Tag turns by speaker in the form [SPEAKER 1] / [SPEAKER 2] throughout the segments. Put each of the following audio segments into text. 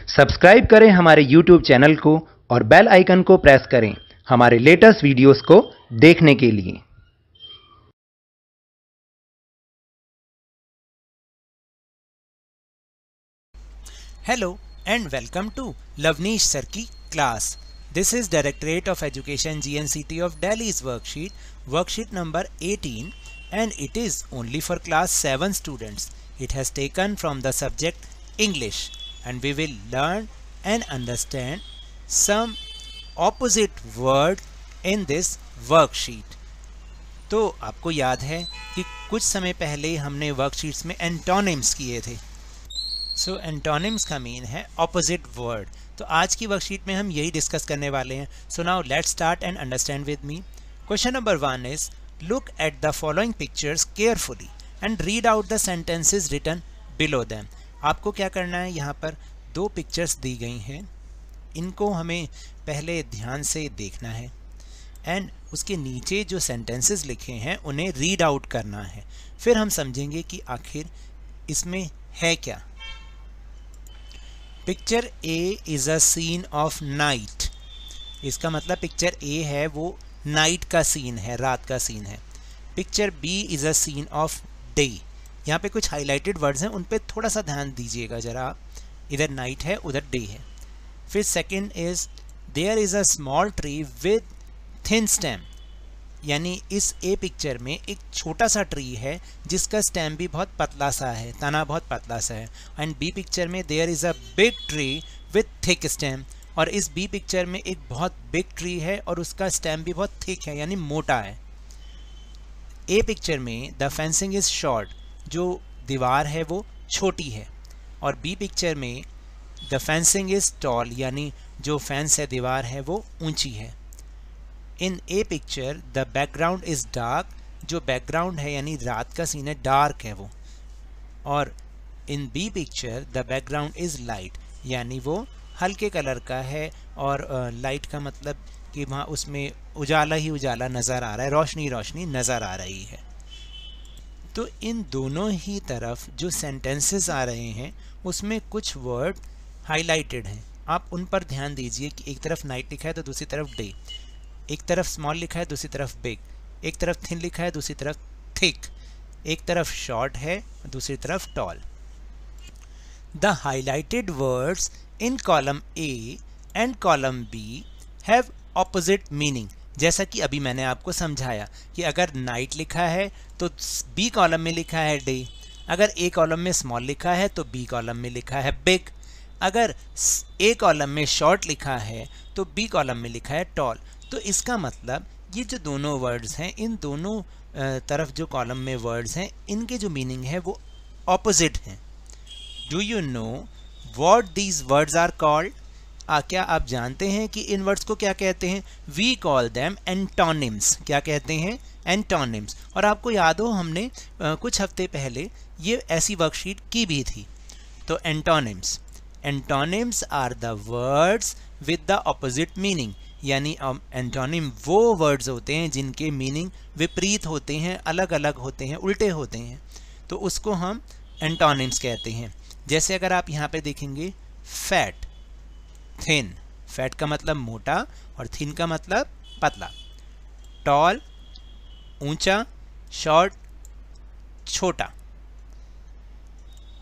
[SPEAKER 1] Subscribe करें हमारे YouTube channel को और बेल आइकन को प्रेस करें हमारे लेटेस्ट वीडियोस को देखने के लिए।
[SPEAKER 2] Hello and welcome to Lavneesh Sir की class. This is Directorate of Education GNCT of Delhi's worksheet number 18, and it is only for class 7 students. It has taken from the subject English, and we will learn and understand some opposite word in this worksheet. तो आपको याद है कि कुछ समय पहले हमने worksheets में एंटोनिम्स किए थे। सो एंटोनिम्स का मीन है ऑपोजिट वर्ड। तो आज की वर्कशीट में हम यही डिस्कस करने वाले हैं। So now let's start and understand with me. Question number 1 is look at the following pictures carefully and read out the sentences written below them. आपको क्या करना है, यहाँ पर दो पिक्चर्स दी गई हैं, इनको हमें पहले ध्यान से देखना है एंड उसके नीचे जो सेंटेंसेस लिखे हैं उन्हें रीड आउट करना है। फिर हम समझेंगे कि आखिर इसमें है क्या। Picture A is a scene of night. इसका मतलब पिक्चर ए है वो नाइट का सीन है, रात का सीन है। Picture B is a scene of day. यहाँ पे कुछ हाईलाइटेड वर्ड्स हैं, उन पे थोड़ा सा ध्यान दीजिएगा ज़रा आप। इधर नाइट है, उधर डे है। फिर second is there is a small tree with thin stem. यानी इस ए पिक्चर में एक छोटा सा ट्री है जिसका स्टेम भी बहुत पतला सा है, तना बहुत पतला सा है। एंड बी पिक्चर में there is a big tree with thick stem. और इस बी पिक्चर में एक बहुत बिग ट्री है और उसका स्टेम भी बहुत थिक है, यानी मोटा है। ए पिक्चर में द फेंसिंग इज़ शॉर्ट, जो दीवार है वो छोटी है। और बी पिक्चर में द फेंसिंग इज़ टॉल, यानी जो फेंस है, दीवार है, वो ऊंची है। In A picture the background is dark, जो बैकग्राउंड है यानी रात का सीन है, डार्क है वो। और in B picture the background is light, यानी वो हल्के कलर का है। और लाइट का मतलब कि वहाँ उसमें उजाला ही उजाला नज़र आ रहा है, रोशनी रोशनी नज़र आ रही है। तो इन दोनों ही तरफ जो सेंटेंसेस आ रहे हैं उसमें कुछ वर्ड हाईलाइटेड हैं। आप उन पर ध्यान दीजिए कि एक तरफ नाइट लिखा है तो दूसरी तरफ डे, एक तरफ स्मॉल लिखा है दूसरी तरफ बिग, एक तरफ थिन लिखा है दूसरी तरफ थिक, एक तरफ शॉर्ट है दूसरी तरफ tall. The highlighted words in column A and column B have opposite meaning. जैसा कि अभी मैंने आपको समझाया कि अगर नाइट लिखा है तो बी कॉलम में लिखा है डे, अगर ए कॉलम में स्मॉल लिखा है तो बी कॉलम में लिखा है बिग, अगर ए कॉलम में शॉर्ट लिखा है तो बी कॉलम में लिखा है टॉल। तो इसका मतलब ये जो दोनों वर्ड्स हैं, इन दोनों तरफ जो कॉलम में वर्ड्स हैं, इनके जो मीनिंग है वो ऑपोजिट हैं। Do you know what these words are called? क्या आप जानते हैं कि इन वर्ड्स को क्या कहते हैं? We call them antonyms. क्या कहते हैं? एंटोनिम्स। और आपको याद हो हमने कुछ हफ्ते पहले ये ऐसी वर्कशीट की भी थी। तो antonyms, antonyms are the words with the opposite meaning, यानी एंटोनिम वो वर्ड्स होते हैं जिनके मीनिंग विपरीत होते हैं, अलग अलग होते हैं, उल्टे होते हैं, तो उसको हम एंटोनिम्स कहते हैं। जैसे अगर आप यहाँ पे देखेंगे फैट, थिन, फैट का मतलब मोटा और थिन का मतलब पतला। टॉल ऊंचा, शॉर्ट छोटा।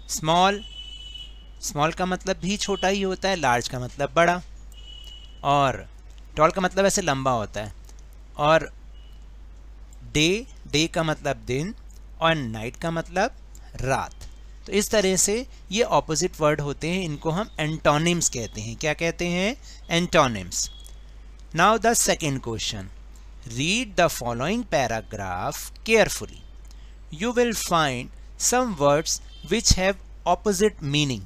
[SPEAKER 2] स्मॉल, स्मॉल का मतलब भी छोटा ही होता है, लार्ज का मतलब बड़ा। और टॉल का मतलब ऐसे लंबा होता है। और डे, डे का मतलब दिन, और नाइट का मतलब रात। तो इस तरह से ये ऑपोजिट वर्ड होते हैं, इनको हम एंटोनिम्स कहते हैं। क्या कहते हैं? Antonyms. Now the second question, read the following paragraph carefully. You will find some words which have opposite meaning.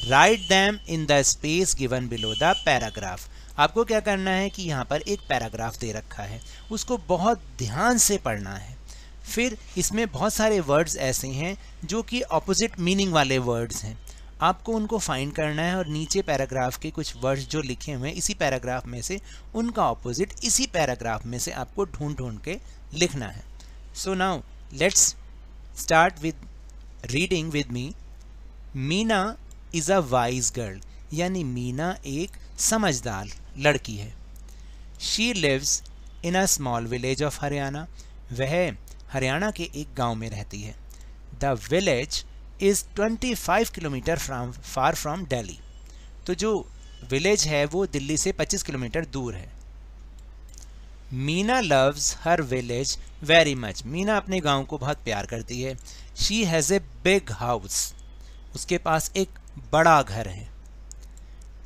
[SPEAKER 2] Write them in the space given below the paragraph. आपको क्या करना है कि यहाँ पर एक पैराग्राफ दे रखा है, उसको बहुत ध्यान से पढ़ना है। फिर इसमें बहुत सारे वर्ड्स ऐसे हैं जो कि ऑपोजिट मीनिंग वाले वर्ड्स हैं, आपको उनको फाइंड करना है। और नीचे पैराग्राफ के कुछ वर्ड्स जो लिखे हुए हैं इसी पैराग्राफ में से, उनका ऑपोजिट इसी पैराग्राफ में से आपको ढूंढ ढूंढ के लिखना है। So now let's start with reading with me. Meena is a wise girl, यानी मीना एक समझदार लड़की है। She lives in a small village of Haryana, वह हरियाणा के एक गांव में रहती है। The village is 25 kilometre far from Delhi, तो जो विलेज है वो दिल्ली से 25 किलोमीटर दूर है। Meena loves her village very much, Meena अपने गांव को बहुत प्यार करती है। She has a big house, उसके पास एक बड़ा घर है।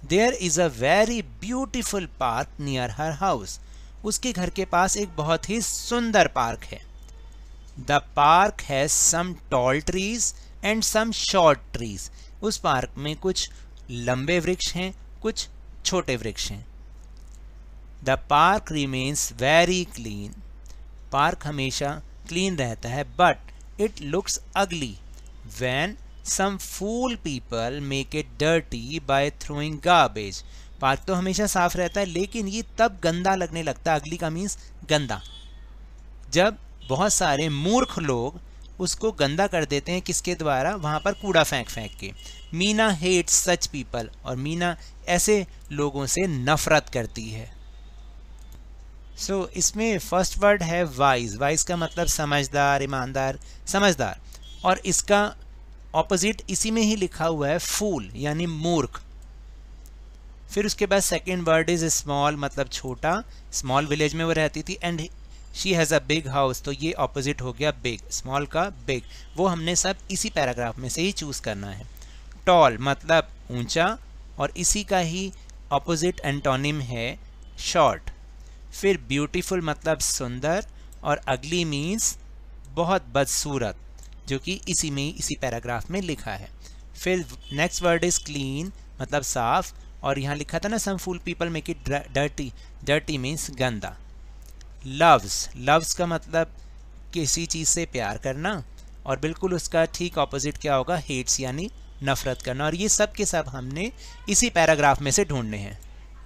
[SPEAKER 2] There is a very beautiful park near her house, उसके घर के पास एक बहुत ही सुंदर पार्क है। The park has some tall trees and some short trees, उस पार्क में कुछ लंबे वृक्ष हैं, कुछ छोटे वृक्ष हैं। द park remains very clean, park हमेशा क्लीन रहता है। But it looks ugly when some fool people make it dirty by throwing garbage, park तो हमेशा साफ रहता है लेकिन ये तब गंदा लगने लगता है, अगली का मीन्स गंदा, जब बहुत सारे मूर्ख लोग उसको गंदा कर देते हैं। किसके द्वारा? वहाँ पर कूड़ा फेंक के। मीना हेट्स सच पीपल, और मीना ऐसे लोगों से नफरत करती है। इसमें फर्स्ट वर्ड है वाइज, वाइज का मतलब समझदार, ईमानदार, समझदार, और इसका ऑपोजिट इसी में ही लिखा हुआ है फूल, यानी मूर्ख। फिर उसके बाद सेकेंड वर्ड इज स्मॉल, मतलब छोटा, स्मॉल विलेज में वो रहती थी। And she has a big house, तो ये ऑपोजिट हो गया बिग, स्मॉल का बिग, वो हमने सब इसी पैराग्राफ में से ही चूज़ करना है। टॉल मतलब ऊंचा, और इसी का ही ऑपोजिट एंटोनिम है शॉर्ट। फिर ब्यूटीफुल मतलब सुंदर, और अगली मीन्स बहुत बदसूरत, जो कि इसी पैराग्राफ में लिखा है। फिर नेक्स्ट वर्ड इज क्लीन, मतलब साफ, और यहाँ लिखा था ना some fool people make it dirty, dirty means गंदा। लव्स, लव्स का मतलब किसी चीज़ से प्यार करना, और बिल्कुल उसका ठीक ऑपोजिट क्या होगा? हेट्स, यानी नफरत करना। और ये सब के सब हमने इसी पैराग्राफ में से ढूंढने हैं।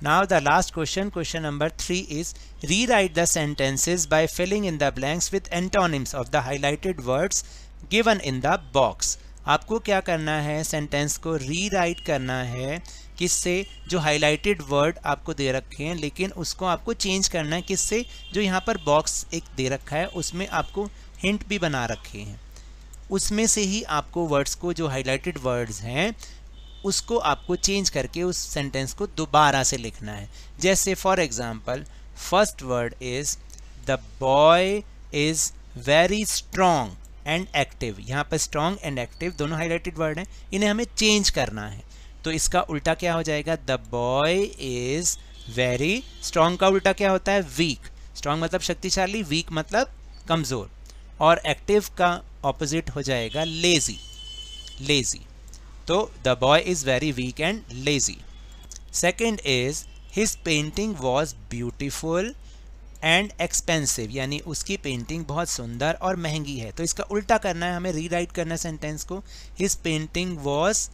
[SPEAKER 2] Now the last question, question number 3 is rewrite the sentences by filling in the blanks with antonyms of the highlighted words given in the box. आपको क्या करना है? सेंटेंस को रीराइट करना है। किससे? जो हाईलाइटेड वर्ड आपको दे रखे हैं, लेकिन उसको आपको चेंज करना है। किससे? जो यहाँ पर बॉक्स एक दे रखा है उसमें आपको हिंट भी बना रखे हैं, उसमें से ही आपको वर्ड्स को, जो हाईलाइटेड वर्ड्स हैं उसको आपको चेंज करके उस सेंटेंस को दोबारा से लिखना है। जैसे for example first word is the boy is very strong and active. यहाँ पर स्ट्रॉन्ग एंड एक्टिव दोनों हाईलाइटेड वर्ड हैं, इन्हें हमें चेंज करना है। तो इसका उल्टा क्या हो जाएगा? The boy is very strong का उल्टा क्या होता है? वीक। स्ट्रॉन्ग मतलब शक्तिशाली, वीक मतलब कमज़ोर, और एक्टिव का ऑपोजिट हो जाएगा लेजी, लेजी। तो the boy is very weak and lazy. Second is his painting was beautiful and expensive, यानी उसकी पेंटिंग बहुत सुंदर और महंगी है। तो इसका उल्टा करना है, हमें रीराइट करना है सेंटेंस को। हिज पेंटिंग वॉज,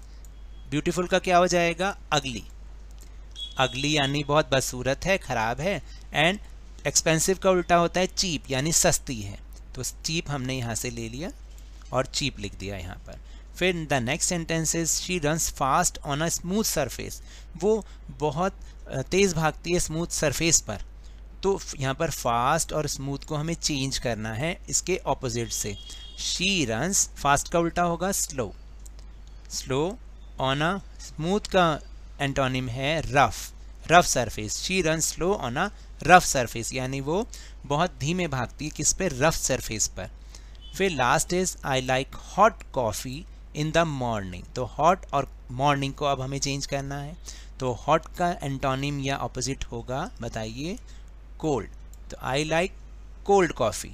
[SPEAKER 2] ब्यूटीफुल का क्या हो जाएगा? अगली, अगली यानी बहुत बदसूरत है, खराब है। एंड एक्सपेंसिव का उल्टा होता है चीप, यानी सस्ती है। तो चीप हमने यहाँ से ले लिया और चीप लिख दिया यहाँ पर। फिर the next sentence is she runs fast on a smooth surface, वो बहुत तेज़ भागती है स्मूथ सरफेस पर। तो यहाँ पर फास्ट और स्मूथ को हमें चेंज करना है इसके ऑपोजिट से। शी रन्स, फास्ट का उल्टा होगा slow, slow on a, smooth का एंटोनिम है rough, rough surface. She runs slow on a rough surface, यानी वो बहुत धीमे भागती है किस पे? रफ सरफेस पर। फिर last is I like hot coffee in the morning. तो हॉट और मॉर्निंग को अब हमें चेंज करना है। तो हॉट का एंटोनिम या ऑपोजिट होगा, बताइए? कोल्ड। तो I like cold coffee.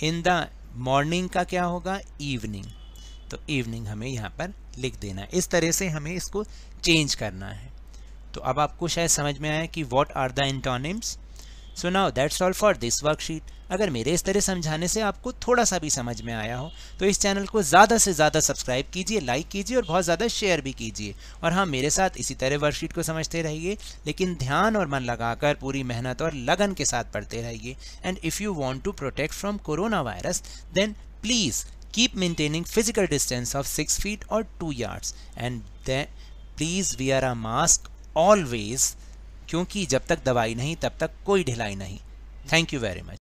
[SPEAKER 2] In the morning का क्या होगा? इवनिंग। तो इवनिंग हमें यहाँ पर लिख देना है। इस तरह से हमें इसको चेंज करना है। तो अब आपको शायद समझ में आया कि what are the antonyms. So now that's all for this worksheet. अगर मेरे इस तरह समझाने से आपको थोड़ा सा भी समझ में आया हो तो इस चैनल को ज़्यादा से ज़्यादा सब्सक्राइब कीजिए, लाइक कीजिए और बहुत ज़्यादा शेयर भी कीजिए। और हाँ, मेरे साथ इसी तरह वर्कशीट को समझते रहिए, लेकिन ध्यान और मन लगाकर पूरी मेहनत और लगन के साथ पढ़ते रहिए। And if you want to protect from corona virus then please keep maintaining physical distance of 6 feet और 2 yards and then please wear a mask always, क्योंकि जब तक दवाई नहीं तब तक कोई ढिलाई नहीं। Thank you very much.